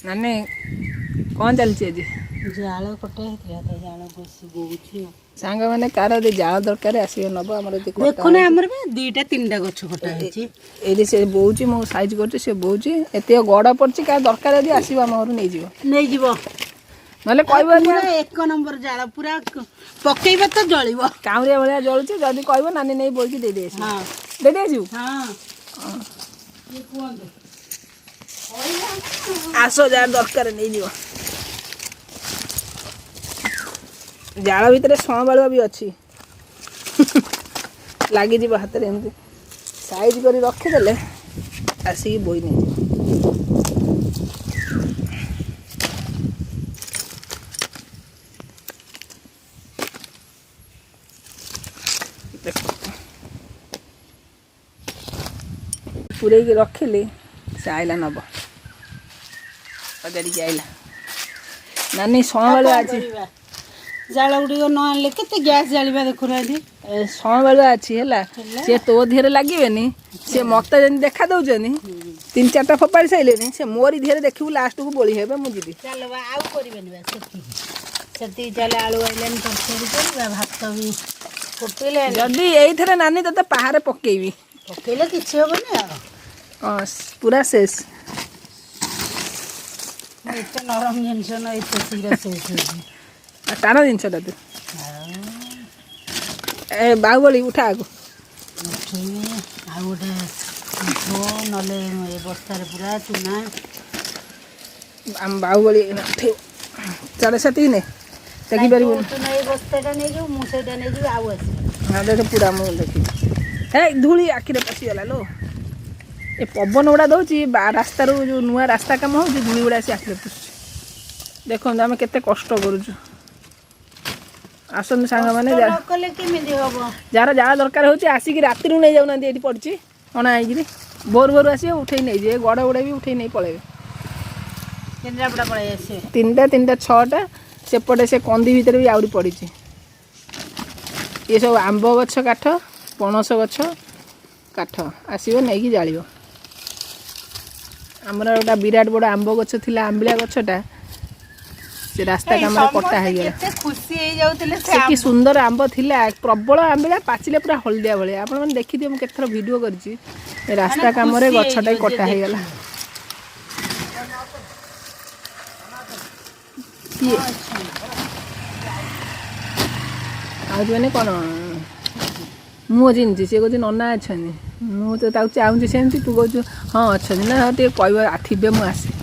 नानी कौन चलती आज जाल कटे जाल बस बोची सांग मैंने कार जाल दरकार आसो नब आम देखो ना आमर दुईटा तीन टा गछ कटा ये से बोची मो साइज कर बोची एत गड़ पड़ी क्या दरकार यदि आसो आम घर नहीं जीव ना कह एक नंबर जाल पूरा पकईबा तो जल काउरिया भाया जलुचे जदि कह नानी नहीं बोईकी दे दे आस जार दरकार नहीं जीव जाल भितर संबालुआ भी अच्छी लगिज हाथ में एमती साइज कर रखीदे आसिक बोई नहीं पूरे रखिली से आइला नब अजाड़ी आइला नानी संबालुआ अच्छी जाल गुड़िक न आने के गैस जालिबा देखुना संबालुआ अच्छी है सी तो धीरे लगे सी मत देखा दौरान 3-4टा फोपाड़ी सारे से मोरी धीरे देखू लास्ट को बोली हे मुझे चल चल आलू आइलानी तरकारी भात भी फुटिले जदि ये नानी तो पहाड़ पकेबी पकेले किसी हेनी पूरा शेष एत नरम जिनस ना एत शीघ्र शेष टाण जिनस तू ए बाहुबली उठा आगो आ गोटे ना बस्तार पूरा चुना आम बाहुबली उठे 7.5 ने देखी पार बस्ता नहीं मुझे नहीं आउ हाँ देख पूरा मुझे देखी हे धूली आखिरे पशिगला लो ये पवन गुड़ा दौर रास्तार जो नुआ रास्ता कम हो धूली गुड़ा सी आखिरे पशुचे देखो आम के कष्ट करुचु आसतु सांग मैंने जार जाल दरकार हो आसिक राति नहीं जाऊना ये पड़ी अणा हो भोर भोर आस उठे नहीं जाए गड़ गुड़ा भी उठे नहीं पड़े 3टा 6टा सेपटे से कंदी भितर भी आउरी पड़ी ये सब आंब गछ काठ पणस गछ काठ आसो नहीं जाल आमर गोटा विराट बड़ आंब गछ थी आंबिया गछटा से रास्ता कम कटा हो गया खुशी कि सुंदर आंब थिला प्रबल आंबिला पाचिले पूरा हलदिया भाया आप देखिए मुझे केत भिड कर रास्ता कम गछटा कटा हो गला मैंने कौन मुझे सी कह नना अच्छा मुझे चाहूँगी सेमती तू कह हाँ अच्छा ना टे कह थे मुझे